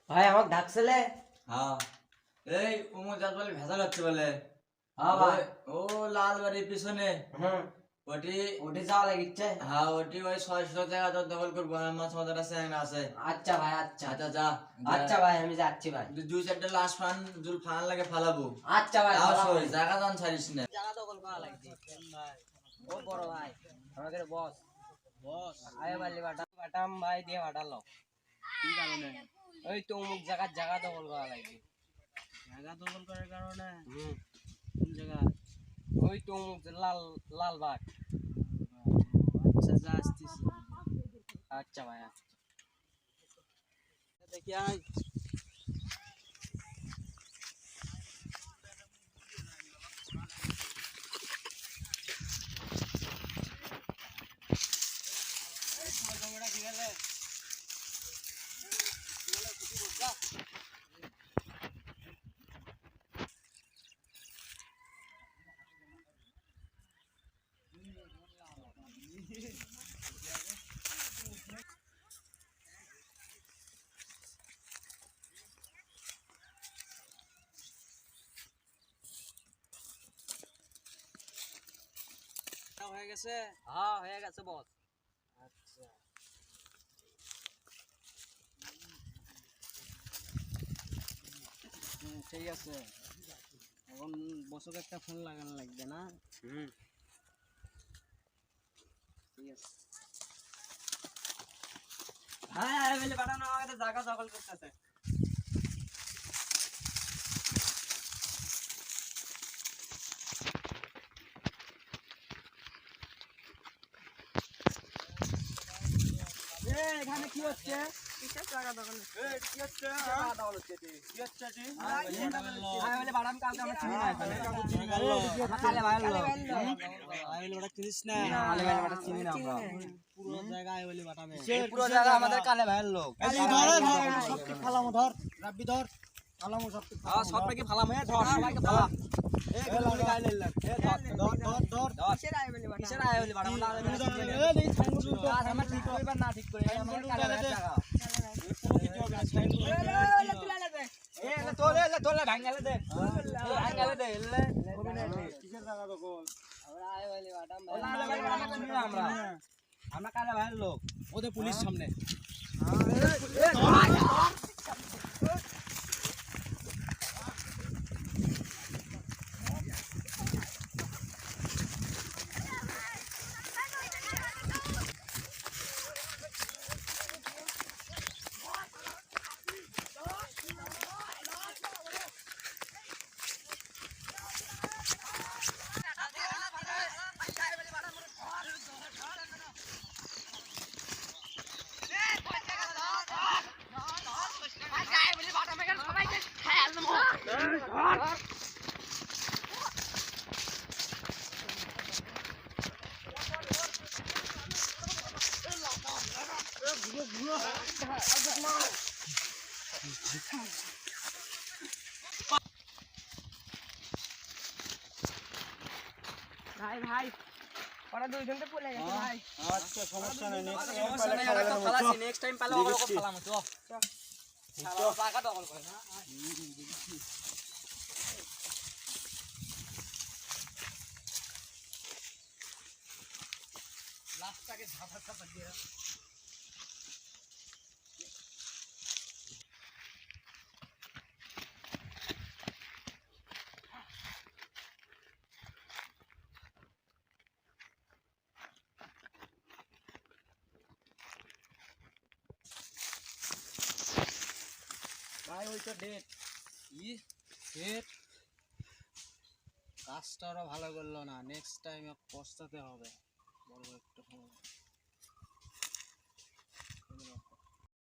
ভাই আমাকে ডাকছিলে? হ্যাঁ এই উমর জাত বলে ভেজাল হচ্ছে বলে। হ্যাঁ ভাই। ও লাল বাড়ির পিছনে হুম। ওটি ওটি যাওয়া লাগিচ্ছে। হ্যাঁ ওটি ওই 600 টাকা তো দখল করবো মাছ মাথার আছে না আছে। আচ্ছা ভাই, আচ্ছা আচ্ছা যা আচ্ছা ভাই, আমি যাচ্ছি ভাই। দুই চারটে লাশ ফান জুল ফান লাগে ফালাবো। আচ্ছা ভাই, তাও ভালো সই ভাই। জায়গা দান ছাড়িস না। জায়গা দখল করা লাগছে ভাই। ও বড় ভাই, আমাদের বস আয় বালি বাটাম ভাই দিয়ে বাটালো। কি কারণে? ওই তো অমুক জায়গা দখল করা লাগছে। জায়গা দখল করার কারণে? হুম। কোন জায়গা? ওই তো অমুক লালবাগ। আচ্ছা যা আসতেছি। আচ্ছা ভাই, আচ্ছা। দেখি আয়। হয়ে গেছে? হ্যাঁ হয়ে গেছে বস। আচ্ছা ঠিক আছে। এখন বসকে একটা ফোন লাগানো লাগবে না? হুম। ঠিক আছে। হ্যাঁ আয় বালি বাটানো আমাদের জায়গা দখল করতেছে। এখানে কি হচ্ছে? কিসের জায়গা দখল? কি হচ্ছে? জায়গা দখল হচ্ছে এটি। কি হচ্ছে এটি? আয় বালি বাটাম কালকে আমরা চিনি না এখানে। আমরা কালে ভাইয়ের লোক। আইলি বাটা চিনিস না? কালে ভাইয়ের বাটা চিনি না আমরা। পুরো জায়গা আইলি বাটা নেই। এই পুরো জায়গা আমাদের কালে ভাইয়ের লোক। সব কি ফালামো ধর, রাব্বি ধর, ফালামো সব কি হ্যাঁ সব থেকে ফালাম হে ধর সবাইকে ফালাম। এই গুলো গায়ে নিলাম। ধর কিসের আয় বালি বাটা আমরা আলে বাটা চিনি না। এই সাইনবোর্ড তো কাজ আমরা ঠিক করিবার না ঠিক করি আমাদের কালে ভাইয়ের জায়গা। এ এলে তোলে ভাঙালে দে। ভাঙালে দে এলে। কিসের জায়গা দখল? আমরা আয় বালি বাটাম ভাই। আলে বালি বাটা চিনি না আমরা। আমরা কালে ভাইয়ের লোক। ওদের পুলিশ সামনে। ভাই ভাই ওরা দুইজন তো পড়ে গেছে ভাই। আচ্ছা সমস্যা নাই। নেক্সট টাইম পালে ওগুলো ফালাম তো। শালা জায়গা দখল করে না। লাস্টটাকে ঝাপা দিয়ে ভাই ওই তো ডেট। কি ডেট কাজটা ওরা ভালো করলো না, নেক্সট টাইম পস্তাতে হবে। বড় একটা